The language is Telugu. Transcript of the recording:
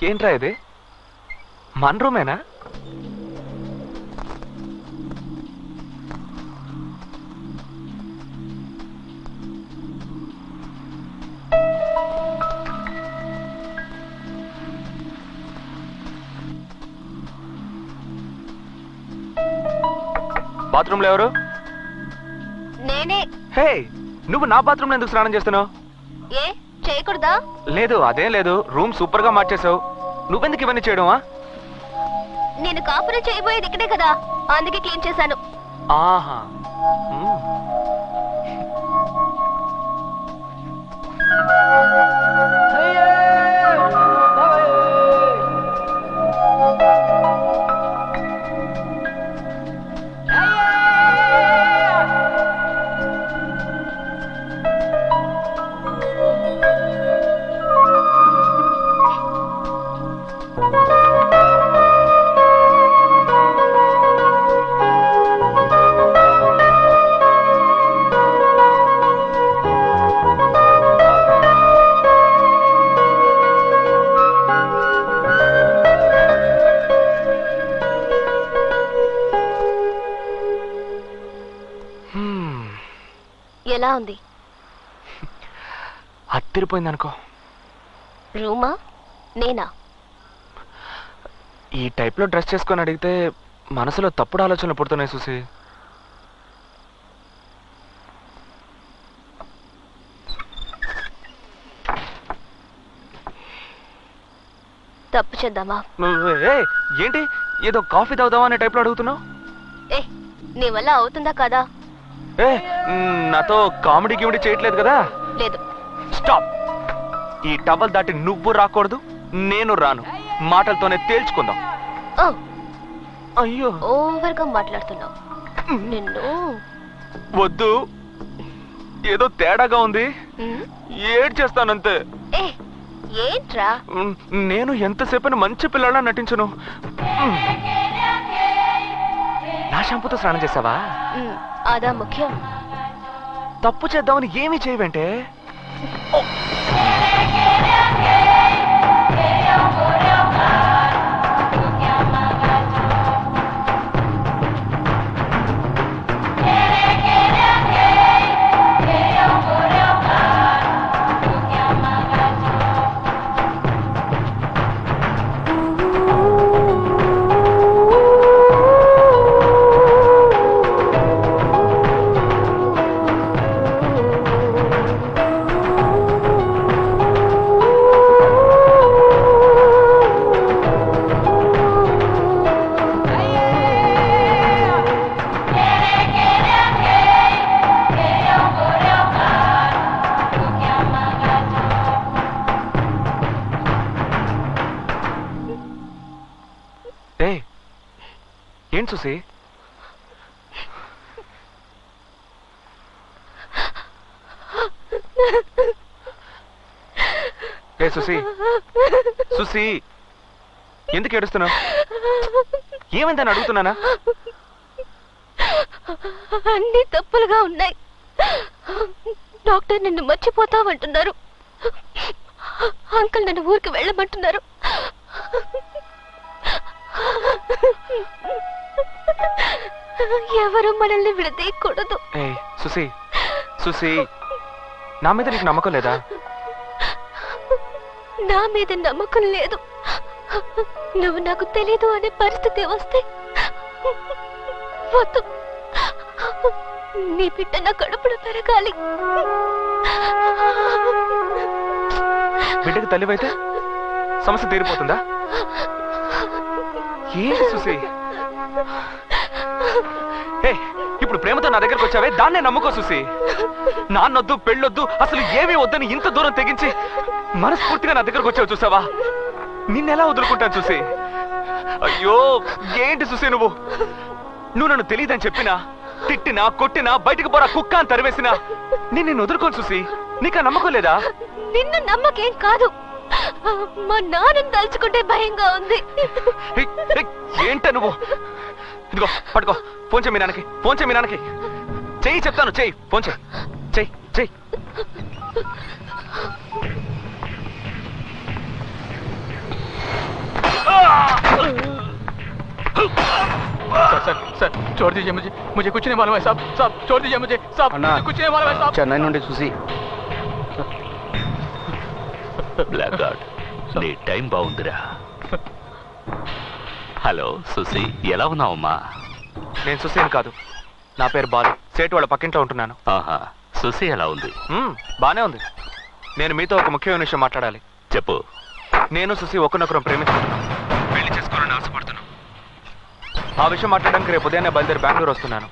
ఏంట్రా ఇది? మన రూమేనా? బాత్రూమ్ లో ఎవరు? నేనే. హే, నువ్వు నా బాత్రూమ్ లో ఎందుకు స్నానం చేస్తున్నావు? ఏ చేయకూడదా? లేదు, అదేం లేదు. రూమ్ సూపర్ గా మార్చేసావు. నువ్వెందుకు ఇవన్నీ చేయడమా? నేను కాపురం చేయబోయేది ఇక్కడే కదా, అందుకే క్లీన్ చేశాను. ఆహా. ఎలా ఉంది? అత్తిరిపోయింది అనుకో. రూమా నేనా? ఈ టైప్ లో డ్రెస్ చేసుకొని అడిగితే మనసులో తప్పుడు ఆలోచనలు పుడుతున్నాయి చూసి. తప్పు చేద్దామా? ఏంటి ఏదో కాఫీ తాగుదామా అనే టైప్ లో అడుగుతున్నావు? ఏ నీ వల్ల అవుతుందా కదా? ఏ నాతో కామెడీ గిమిడీ చేయట్లేదు కదా? లేదు. స్టాప్. ఈ టవల్ దాటి నువ్వు రాకూడదు, నేను రాను. మాటలతోనే తేల్చుకుందాం. అయ్యో, ఓవర్గా మాట్లాడుతున్నావు. నిన్ను వద్దు, ఏదో తేడాగా ఉంది. ఏడ్ చేస్తానంతే. ఏ ఏంట్రా? నేను ఎంతసేపు మంచి పిల్లలా నటించను. నా షాంపూతో స్నానం చేసావా? అదా ముఖ్యం. తప్పు చేద్దామని ఏమీ చేయవంటే. ఏం చూసి? ఏ సుసి, సుసి ఎందుకు ఏడుస్తున్నావు? ఏమైందని అడుగుతున్నానా? అన్ని తప్పులుగా ఉన్నాయి. డాక్టర్ నిన్ను మర్చిపోతావంటున్నారు. అంకుల్ నన్ను ఊరికి వెళ్ళమంటున్నారు. ఎవరు మనల్ని విడదీయకూడదు. సుసి, సుసి నా మీద నీకు నమ్మకం లేదా? నా మీద నమ్మకం లేదు. నువ్వు నాకు తెలీదు అనే పరిస్థితి వస్తే వద్దు. నీ బిడ్డ నా కడుపులో పెరగాలి. బిడ్డకి తల్లివైతే సమస్య తీరిపోతుందా? ఏంటి సుసి? ఇప్పుడు ప్రేమతో నా దగ్గరకు వచ్చావే, దాన్నే నమ్ముకో సుసి. నాన్నొద్దు, పెళ్ళొద్దు, అసలు ఏమీ వద్దని ఇంత దూరం తెగించి మనస్ఫూర్తిగా నా దగ్గరకు వచ్చావు చూసావా? నిన్నెలా వదులుకుంటాను చూసి? అయ్యో ఏంటి సుసి నువ్వు నన్ను తెలియదని చెప్పినా, తిట్టినా, కొట్టినా, బయటకు పోరా కుక్క అని తరివేసినా నేను వదులుకోను చూసి. నీకు నమ్మకం లేదా? నిన్ను నమ్మకేం కాదు, మా నాన్నని తలుచుకుంటే భయంగా ఉంది. ఏంట నువ్వు? ఇదిగో పట్టుకో, ఫోన్ చేయి మీ నాన్నకి, ఫోన్ చేయి మీ నాన్నకి. చెయ్యి చెప్తాను, చెయ్యి, ఫోన్ చేయి, చెయ్యి, చెయ్యి. सर छोड़ दीजिए मुझे कुछ नहीं मालूम है साहब छोड़ दीजिए मुझे कुछ नहीं मालूम है साहब చెన్నై నుండి చూసి బ్లాక్ గార్డ్ నీ టైం బాగుందిరా. హలో సుసి, ఎలా ఉన్నావమ్మా? నేను సుసేన్ కాదు, నా పేరు బాలు. సేటు వాళ్ళ పక్కింట్లో ఉంటున్నాను. ఆహా, సుసి ఎలా ఉంది? బానే ఉంది. నేను మీతో ఒక ముఖ్యమైన విషయం మాట్లాడాలి. చెప్పు. నేను సుసి ఒకరినొకరం ప్రేమించుకుంటున్నాం, పెళ్లి చేసుకోవాలని ఆశపడుతున్నాం. ఆ విషయం మాట్లాడడానికి రేపు ఉదయాన్నే బయలుదేరి బెంగళూరు వస్తున్నాను.